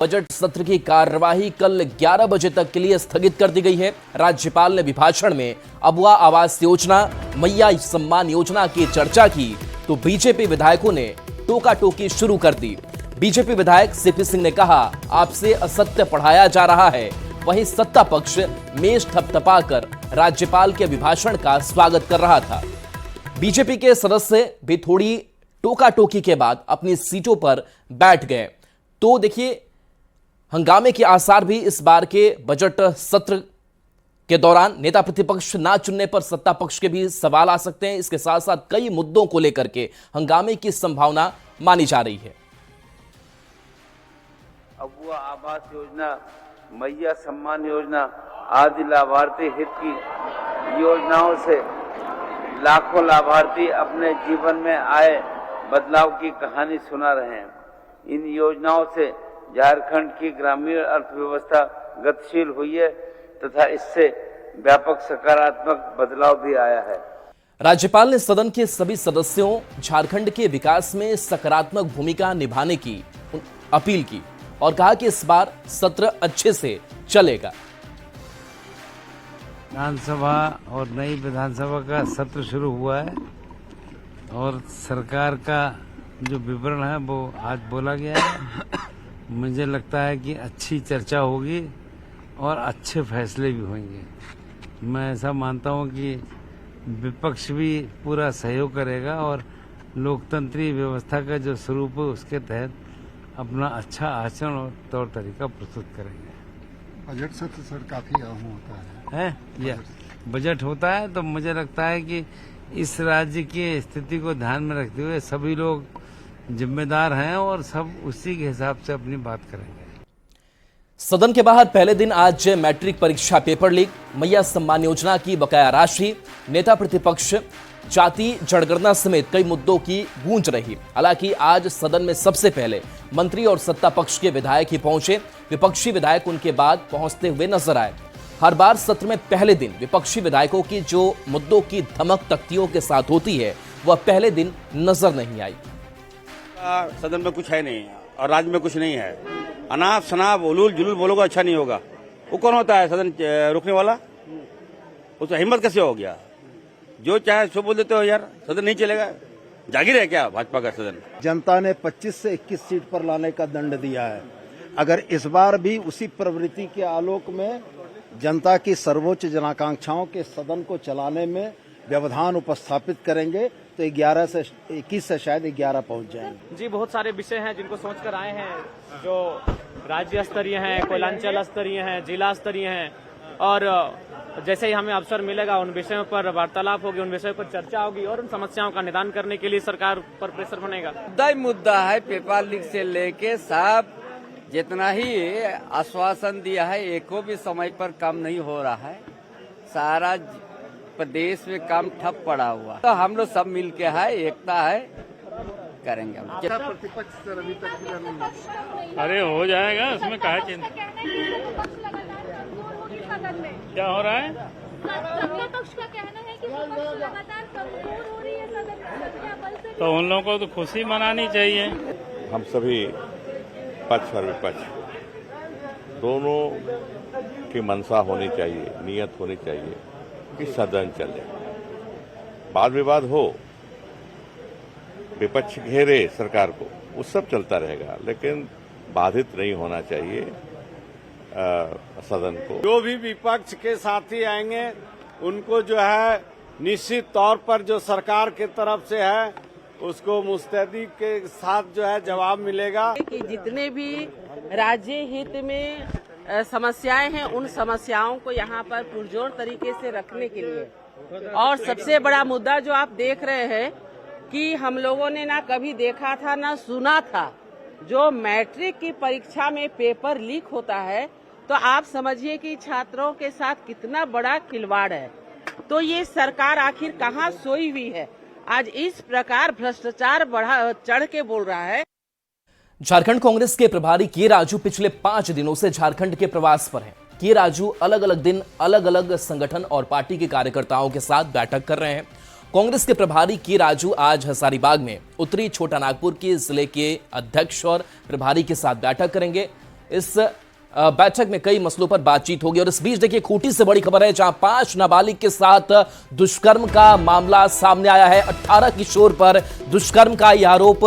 Budget सत्र की कार्यवाही कल 11 बजे तक के लिए स्थगित कर दी गई है। राज्यपाल ने अभिभाषण में अबुआ आवास योजना, मैया सम्मान योजना की चर्चा की तो बीजेपी विधायकों ने टोका टोकी शुरू कर दी। बीजेपी विधायक सीपी सिंह ने कहा, आपसे असत्य पढ़ाया जा रहा है। वहीं सत्ता पक्ष मेज थपथपाकर राज्यपाल के अभिभाषण का स्वागत कर रहा था। बीजेपी के सदस्य भी थोड़ी टोका टोकी के बाद अपनी सीटों पर बैठ गए। तो देखिए, हंगामे के आसार भी इस बार के बजट सत्र के दौरान नेता प्रतिपक्ष ना चुनने पर सत्ता पक्ष के भी सवाल आ सकते हैं। इसके साथ साथ कई मुद्दों को लेकर के हंगामे की संभावना मानी जा रही है। अबुआ आवास योजना, मैया सम्मान योजना आदि लाभार्थी हित की योजनाओं से लाखों लाभार्थी अपने जीवन में आए बदलाव की कहानी सुना रहे हैं। इन योजनाओं से झारखंड की ग्रामीण अर्थव्यवस्था गतिशील हुई है तथा इससे व्यापक सकारात्मक बदलाव भी आया है। राज्यपाल ने सदन के सभी सदस्यों झारखंड के विकास में सकारात्मक भूमिका निभाने की अपील की और कहा कि इस बार सत्र अच्छे से चलेगा। विधानसभा और नई विधानसभा का सत्र शुरू हुआ है और सरकार का जो विवरण है वो आज बोला गया है। मुझे लगता है कि अच्छी चर्चा होगी और अच्छे फैसले भी होंगे। मैं ऐसा मानता हूं कि विपक्ष भी पूरा सहयोग करेगा और लोकतंत्रीय व्यवस्था का जो स्वरूप है उसके तहत अपना अच्छा आचरण और तौर तरीका प्रस्तुत करेंगे। बजट सत्र सर काफी अहम होता है या बजट होता है तो मुझे लगता है कि इस राज्य की स्थिति को ध्यान में रखते हुए सभी लोग जिम्मेदार हैं और सब उसी के हिसाब से अपनी बात करेंगे। सदन के बाहर पहले दिन आज मैट्रिक परीक्षा पेपर लीक, मैया सम्मान योजना की बकाया राशि, नेता प्रतिपक्ष जाति जनगणना समेत कई मुद्दों की गूंज रही। हालांकि आज सदन में सबसे पहले मंत्री और सत्ता पक्ष के विधायक ही पहुंचे। विपक्षी विधायक उनके बाद पहुंचते हुए नजर आए। हर बार सत्र में पहले दिन विपक्षी विधायकों की जो मुद्दों की धमक तख्तियों के साथ होती है वह पहले दिन नजर नहीं आई। सदन में कुछ है नहीं और राज्य में कुछ नहीं है। अनाप शनाप उलूल जुलूल बोलोगे अच्छा नहीं होगा। वो कौन होता है सदन रुकने वाला? उसका हिम्मत कैसे हो गया? जो चाहे सो बोल देते हो यार, सदन नहीं चलेगा। जागीर है क्या भाजपा का सदन? जनता ने 25 से 21 सीट पर लाने का दंड दिया है। अगर इस बार भी उसी प्रवृत्ति के आलोक में जनता की सर्वोच्च जनाकांक्षाओं के सदन को चलाने में व्यवधान उपस्थापित करेंगे तो 11 से 21 से शायद 11 पहुंच जाएंगे। जी, बहुत सारे विषय हैं जिनको सोचकर आए हैं, जो राज्य स्तरीय हैं, कोयलांचल स्तरीय हैं, जिला स्तरीय हैं और जैसे ही हमें अवसर मिलेगा उन विषयों पर वार्तालाप होगी, उन विषयों पर चर्चा होगी और उन समस्याओं का निदान करने के लिए सरकार पर प्रेशर बनेगा। मुद्दा है पेपर लीक से लेके सब जितना ही आश्वासन दिया है एको भी समय पर काम नहीं हो रहा है। सारा प्रदेश में काम ठप पड़ा हुआ तो हम लोग सब मिल के है, एकता है, करेंगे हम। प्रतिपक्ष सर अभी तक अरे हो जाएगा, उसमें क्या चिंता। क्या हो रहा है? सत्ता पक्ष का कहना है कि विपक्ष लगातार कमजोर हो रही है सदन। तो उन लोगों को तो खुशी मनानी चाहिए। हम सभी पक्ष और विपक्ष दोनों की मंशा होनी चाहिए, नियत होनी चाहिए कि सदन चले। वाद विवाद हो, विपक्ष घेरे सरकार को, वो सब चलता रहेगा, लेकिन बाधित नहीं होना चाहिए सदन को। जो भी विपक्ष के साथी आएंगे उनको जो है निश्चित तौर पर जो सरकार के तरफ से है उसको मुस्तैदी के साथ जो है जवाब मिलेगा। कि जितने भी राज्य हित में समस्याएं हैं उन समस्याओं को यहाँ पर पुरजोर तरीके से रखने के लिए और सबसे बड़ा मुद्दा जो आप देख रहे हैं कि हम लोगों ने ना कभी देखा था ना सुना था, जो मैट्रिक की परीक्षा में पेपर लीक होता है तो आप समझिए कि छात्रों के साथ कितना बड़ा खिलवाड़ है। तो ये सरकार आखिर कहाँ सोई हुई है? आज इस प्रकार भ्रष्टाचार चढ़ के बोल रहा है। झारखंड कांग्रेस के प्रभारी के राजू पिछले 5 दिनों से झारखंड के प्रवास पर हैं। के राजू अलग अलग दिन अलग अलग संगठन और पार्टी के कार्यकर्ताओं के साथ बैठक कर रहे हैं। कांग्रेस के प्रभारी के राजू आज हजारीबाग में उत्तरी छोटा नागपुर के जिले के अध्यक्ष और प्रभारी के साथ बैठक करेंगे। इस बैठक में कई मसलों पर बातचीत होगी। और इस बीच देखिए खूंटी से बड़ी खबर है, जहां 5 नाबालिग के साथ दुष्कर्म का मामला सामने आया है। 18 किशोर पर दुष्कर्म का यह आरोप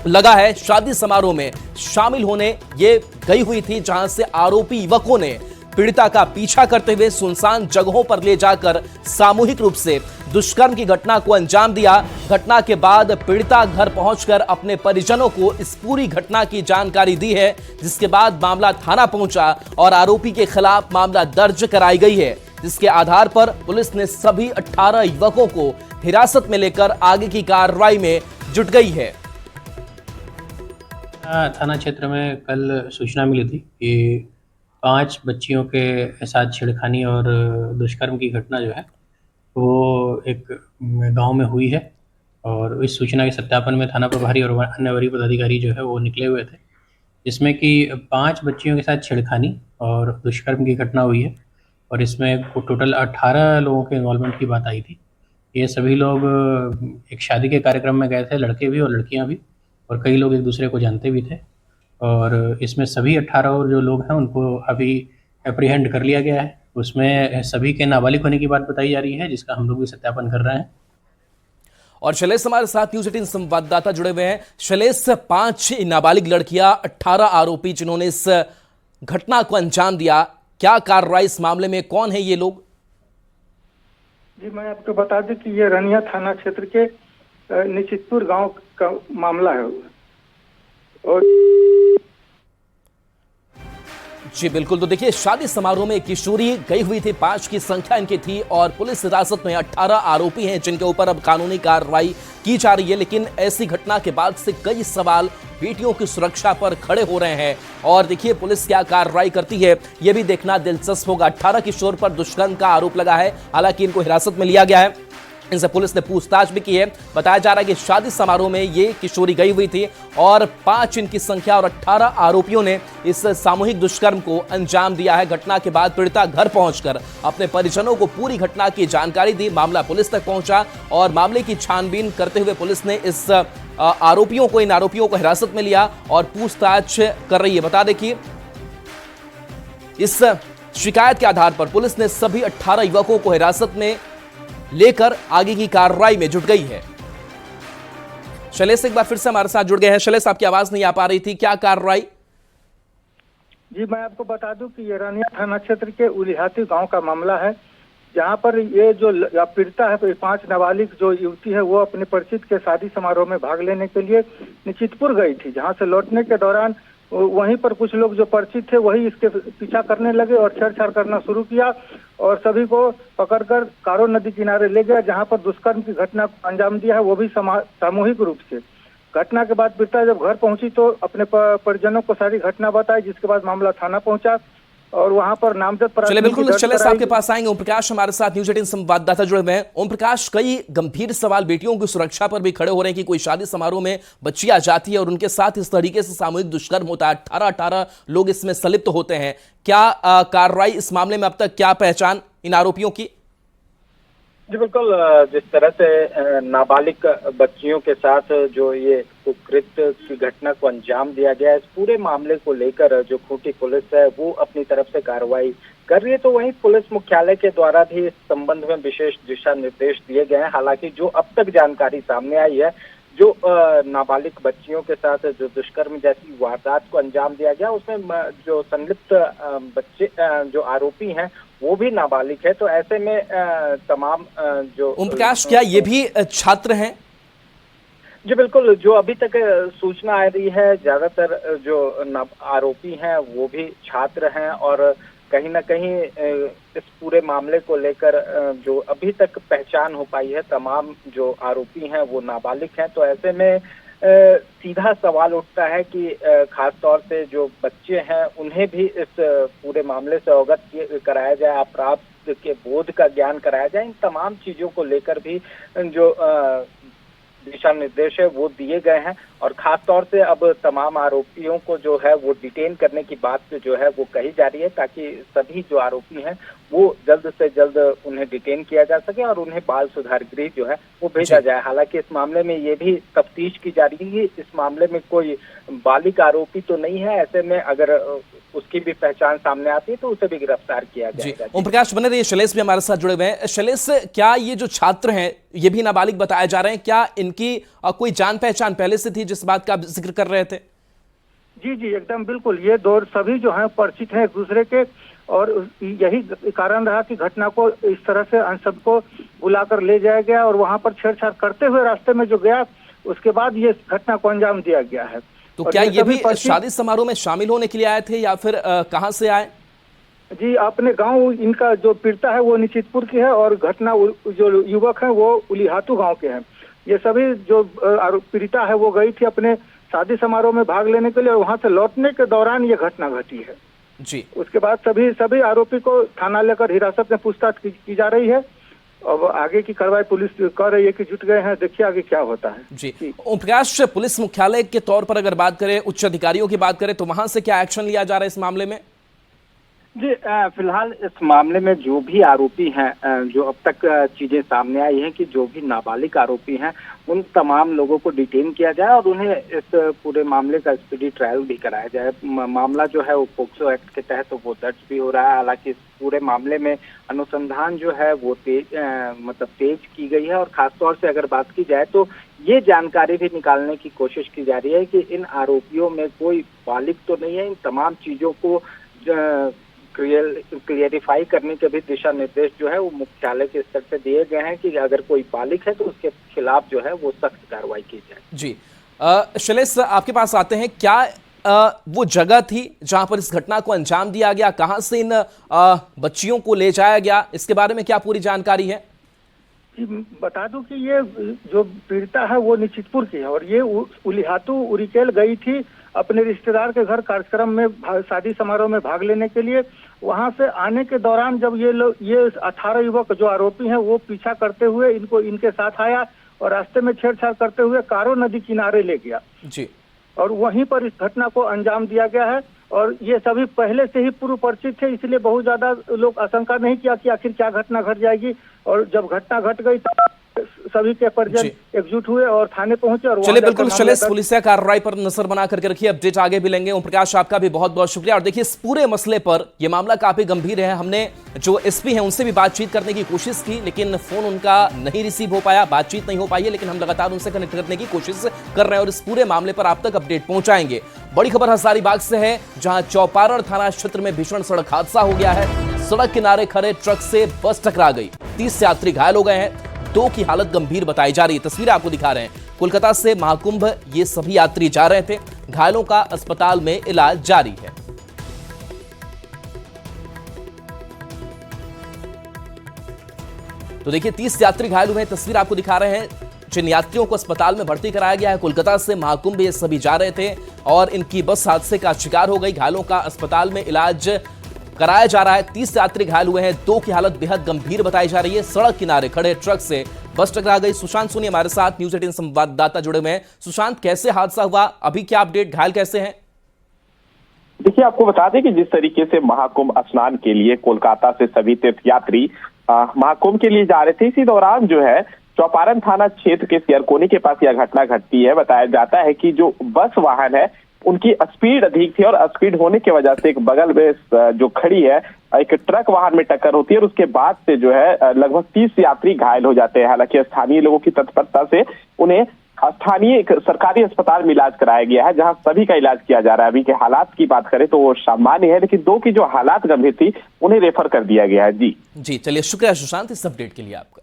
लगा है। शादी समारोह में शामिल होने ये गई हुई थी, जहां से आरोपी युवकों ने पीड़िता का पीछा करते हुए सुनसान जगहों पर ले जाकर सामूहिक रूप से दुष्कर्म की घटना को अंजाम दिया। घटना के बाद पीड़िता घर पहुंचकर अपने परिजनों को इस पूरी घटना की जानकारी दी है, जिसके बाद मामला थाना पहुंचा और आरोपी के खिलाफ मामला दर्ज कराई गई है, जिसके आधार पर पुलिस ने सभी 18 युवकों को हिरासत में लेकर आगे की कार्रवाई में जुट गई है। थाना क्षेत्र में कल सूचना मिली थी कि 5 बच्चियों के साथ छेड़खानी और दुष्कर्म की घटना जो है वो एक गांव में हुई है। और इस सूचना के सत्यापन में थाना प्रभारी और अन्य वरीय पदाधिकारी जो है वो निकले हुए थे, जिसमें कि 5 बच्चियों के साथ छेड़खानी और दुष्कर्म की घटना हुई है। और इसमें टोटल 18 लोगों के इन्वॉल्वमेंट की बात आई थी। ये सभी लोग एक शादी के कार्यक्रम में गए थे, लड़के भी और लड़कियाँ भी, और कई लोग एक दूसरे को जानते भी थे। और इसमें सभी 18 जो लोग हैं उनको अभी एप्रीहेंड कर लिया गया है। उसमें सभी के नाबालिग होने की बात बताई जा रही है, जिसका हम लोग भी सत्यापन कर रहे हैं। और शैलेश हमारे साथ न्यूज़ 18 संवाददाता जुड़े हुए हैं। शैलेश, 5 नाबालिग लड़कियां, 18 आरोपी जिन्होंने इस घटना को अंजाम दिया, क्या कार्रवाई इस मामले में, कौन है ये लोग? जी, मैं आपको बता दूं कि ये रनिया थाना क्षेत्र के निश्चितपुर गांव का मामला है। और जी बिल्कुल, तो देखिए शादी समारोह में एक किशोरी गई हुई थी, 5 की संख्या इनकी थी और पुलिस हिरासत में 18 आरोपी हैं, जिनके ऊपर अब कानूनी कार्रवाई की जा रही है। लेकिन ऐसी घटना के बाद से कई सवाल बेटियों की सुरक्षा पर खड़े हो रहे हैं। और देखिए पुलिस क्या कार्रवाई करती है ये भी देखना दिलचस्प होगा। 18 किशोर पर दुष्कर्म का आरोप लगा है, हालांकि इनको हिरासत में लिया गया है, इनसे पुलिस ने पूछताछ भी की है। बताया जा रहा है कि शादी समारोह में ये किशोरी गई हुई थी और 5 इनकी संख्या और 18 आरोपियों ने इस सामूहिक दुष्कर्म को अंजाम दिया है। घटना के बाद पीड़िता घर पहुंचकर अपने परिजनों को पूरी घटना की जानकारी दी। मामला पुलिस तक पहुंचा और मामले की छानबीन करते हुए पुलिस ने इन आरोपियों को हिरासत में लिया और पूछताछ कर रही है। बता दें कि इस शिकायत के आधार पर पुलिस ने सभी 18 युवकों को हिरासत में लेकर आगे की कार्रवाई में जुट गई है। शैलेश एक बार फिर से हमारे साथ जुड़ गए हैं। शैलेश, आपकी आवाज नहीं आ पा रही थी, क्या कार्रवाई? जी, मैं आपको बता दूं कि ये रानिया थाना क्षेत्र के उलिहाती गांव का मामला है, जहां पर ये जो पीड़िता है, 5 नाबालिग जो युवती है, वो अपने परिचित के शादी समारोह में भाग लेने के लिए निश्चितपुर गई थी, जहां से लौटने के दौरान वहीं पर कुछ लोग जो परिचित थे वही इसके पीछा करने लगे और छेड़छाड़ करना शुरू किया और सभी को पकड़कर कारो नदी किनारे ले गया, जहां पर दुष्कर्म की घटना को अंजाम दिया है, वो भी सामूहिक रूप से। घटना के बाद पीड़िता जब घर पहुंची तो अपने परिजनों को सारी घटना बताई, जिसके बाद मामला थाना पहुंचा और वहां पर नामजद चले बिल्कुल शैलेश आपके पास आएंगे। ओम प्रकाश हमारे साथ न्यूज़ 18 संवाददाता जुड़े हुए हैं। ओम प्रकाश, कई गंभीर सवाल बेटियों की सुरक्षा पर भी खड़े हो रहे हैं कि कोई शादी समारोह में बच्ची आ जाती है और उनके साथ इस तरीके से सामूहिक दुष्कर्म होता है, 18 लोग इसमें संलिप्त होते हैं। क्या कार्रवाई इस मामले में अब तक, क्या पहचान इन आरोपियों की? जी बिल्कुल, जिस तरह से नाबालिग बच्चियों के साथ जो ये कुकृत्य की घटना को अंजाम दिया गया है, इस पूरे मामले को लेकर जो खूंटी पुलिस है वो अपनी तरफ से कार्रवाई कर रही है। तो वहीं पुलिस मुख्यालय के द्वारा भी इस संबंध में विशेष दिशा निर्देश दिए गए हैं। हालांकि जो अब तक जानकारी सामने आई है, जो नाबालिग बच्चियों के साथ जो दुष्कर्म जैसी वारदात को अंजाम दिया गया, उसमें जो संलिप्त बच्चे जो आरोपी हैं वो भी नाबालिग है। तो ऐसे में तमाम जो ओम प्रकाश, क्या ये भी छात्र हैं? जी बिल्कुल, जो अभी तक सूचना आ रही है, ज्यादातर जो आरोपी हैं वो भी छात्र हैं और कहीं ना कहीं इस पूरे मामले को लेकर जो अभी तक पहचान हो पाई है, तमाम जो आरोपी हैं वो नाबालिग हैं। तो ऐसे में सीधा सवाल उठता है कि खास तौर से जो बच्चे हैं उन्हें भी इस पूरे मामले से अवगत कराया जाए, अपराध के बोध का ज्ञान कराया जाए। इन तमाम चीजों को लेकर भी जो दिशा निर्देश है वो दिए गए हैं और खास तौर से अब तमाम आरोपियों को जो है वो डिटेन करने की बात जो है वो कही जा रही है ताकि सभी जो आरोपी हैं वो जल्द से जल्द उन्हें डिटेन किया जा सके और उन्हें बाल सुधार गृह जो है वो भेजा जाए। हालांकि इस मामले में ये भी तफ्तीश की जा रही है, इस मामले में कोई बालिग आरोपी तो नहीं है, ऐसे में अगर उसकी भी पहचान सामने आती है तो उसे भी गिरफ्तार किया जाएगा। ओम प्रकाश बने रहिए, शैलेश भी हमारे साथ जुड़े हुए हैं। शैलेश, क्या ये जो छात्र हैं ये भी नाबालिग बताए जा रहे हैं, क्या इनकी कोई जान पहचान पहले से थी जिस बात का आप जिक्र कर रहे थे? जी जी एकदम बिल्कुल, ये दौर सभी जो हैं परिचित हैं एक दूसरे के और यही कारण रहा कि घटना को इस तरह से सबको बुलाकर ले जाया गया और वहां पर छेड़छाड़ करते हुए रास्ते में जो गया उसके बाद ये घटना को अंजाम दिया गया है। तो क्या ये भी शादी समारोह में शामिल होने के लिए आए थे या फिर कहां से आए? जी अपने गांव इनका जो पीड़िता है वो निश्चितपुर की है और घटना जो युवक है वो उलिहातू गांव के हैं। ये सभी जो पीड़िता है वो गई थी अपने शादी समारोह में भाग लेने के लिए और वहां से लौटने के दौरान ये घटना घटी है। जी उसके बाद सभी आरोपी को थाना लेकर हिरासत में पूछताछ की जा रही है। अब आगे की कार्रवाई पुलिस कर रही है कि जुट गए हैं, देखिए आगे क्या होता है। जी ओम प्रकाश, पुलिस मुख्यालय के तौर पर अगर बात करें, उच्च अधिकारियों की बात करें तो वहां से क्या एक्शन लिया जा रहा है इस मामले में? जी फिलहाल इस मामले में जो भी आरोपी हैं, जो अब तक चीजें सामने आई हैं कि जो भी नाबालिग आरोपी हैं उन तमाम लोगों को डिटेन किया जाए और उन्हें इस पूरे मामले का स्पीडी ट्रायल भी कराया जाए। मामला जो है वो पोक्सो एक्ट के तहत वो दर्ज भी हो रहा है। हालांकि इस पूरे मामले में अनुसंधान जो है वो तेज की गई है और खासतौर से अगर बात की जाए तो ये जानकारी भी निकालने की कोशिश की जा रही है कि इन आरोपियों में कोई बालिग तो नहीं है। इन तमाम चीजों को क्लियरिफाई करने के भी दिशा निर्देश जो है वो मुख्यालय के स्तर से दिए गए हैं कि अगर कोई बालिग है तो उसके खिलाफ जो है वो सख्त कार्रवाई की जाए। जी शैलेश, आपके पास आते हैं, क्या वो जगह थी जहां पर इस घटना को अंजाम दिया गया? कहां से इन बच्चियों को ले जाया गया, इसके बारे में क्या पूरी जानकारी है? बता दूं कि ये जो पीड़िता है वो निश्चितपुर की है और ये उलिहातू उरिकेल गई थी अपने रिश्तेदार के घर कार्यक्रम में शादी समारोह में भाग लेने के लिए। वहां से आने के दौरान जब ये 18 युवक जो आरोपी हैं वो पीछा करते हुए इनको इनके साथ आया और रास्ते में छेड़छाड़ करते हुए कारो नदी किनारे ले गया जी और वहीं पर इस घटना को अंजाम दिया गया है। और ये सभी पहले से ही पूर्व परिचित थे, इसलिए बहुत ज्यादा लोग आशंका नहीं किया कि आखिर क्या घटना घट जाएगी। और जब घटना घट गई तब सभी के परिजन एकजुट हुए और थाने पहुंचे। और चलिए बिल्कुल शैलेश, पुलिस कार्रवाई पर नजर बना करके रखिए, अपडेट आगे भी लेंगे। ओम प्रकाश, आपका भी बहुत बहुत शुक्रिया। और देखिए इस पूरे मसले पर यह मामला काफी गंभीर है। हमने जो एसपी हैं उनसे भी बातचीत करने की कोशिश की लेकिन फोन उनका नहीं रिसीव हो पाया, बातचीत नहीं हो पाई है, लेकिन हम लगातार उनसे कनेक्ट करने की कोशिश कर रहे हैं और इस पूरे मामले पर आप तक अपडेट पहुंचाएंगे। बड़ी खबर हजारीबाग से है जहां चौपारण थाना क्षेत्र में भीषण सड़क हादसा हो गया है। सड़क किनारे खड़े ट्रक से बस टकरा गई, 30 यात्री घायल हो गए हैं, 2 की हालत गंभीर बताई जा रही है। तस्वीरें आपको दिखा रहे हैं, कोलकाता से महाकुंभ ये सभी यात्री जा रहे थे, घायलों का अस्पताल में इलाज जारी है। तो देखिए 30 यात्री घायल हुए हैं, तस्वीर आपको दिखा रहे हैं। जिन यात्रियों को अस्पताल में भर्ती कराया गया है, कोलकाता से महाकुंभ ये सभी जा रहे थे और इनकी बस हादसे का शिकार हो गई। घायलों का अस्पताल में इलाज कराया जा रहा है। 30 यात्री घायल हुए हैं, 2 की हालत बेहद गंभीर बताई जा रही है। सड़क किनारे खड़े ट्रक से बस टकरा गई। सुशांत सोनी हमारे साथ न्यूज 18 संवाददाता जुड़े हुए हैं। सुशांत, कैसे हादसा हुआ, अभी क्या अपडेट, घायल कैसे हैं? देखिए आपको बता दें कि जिस तरीके से महाकुंभ स्नान के लिए कोलकाता से सभी तीर्थ यात्री महाकुंभ के लिए जा रहे थे, इसी दौरान जो है चौपारण थाना क्षेत्र के सियरकोनी के पास यह घटना घटती है। बताया जाता है कि जो बस वाहन है उनकी स्पीड अधिक थी और स्पीड होने की वजह से एक बगल में जो खड़ी है एक ट्रक वाहन में टक्कर होती है और उसके बाद से जो है लगभग 30 यात्री घायल हो जाते हैं। हालांकि स्थानीय लोगों की तत्परता से उन्हें स्थानीय एक सरकारी अस्पताल में इलाज कराया गया है, जहां सभी का इलाज किया जा रहा है। अभी के हालात की बात करें तो वो सामान्य है, लेकिन 2 की जो हालात गंभीर थी उन्हें रेफर कर दिया गया है। जी चलिए शुक्रिया सुशांत इस अपडेट के लिए आपका।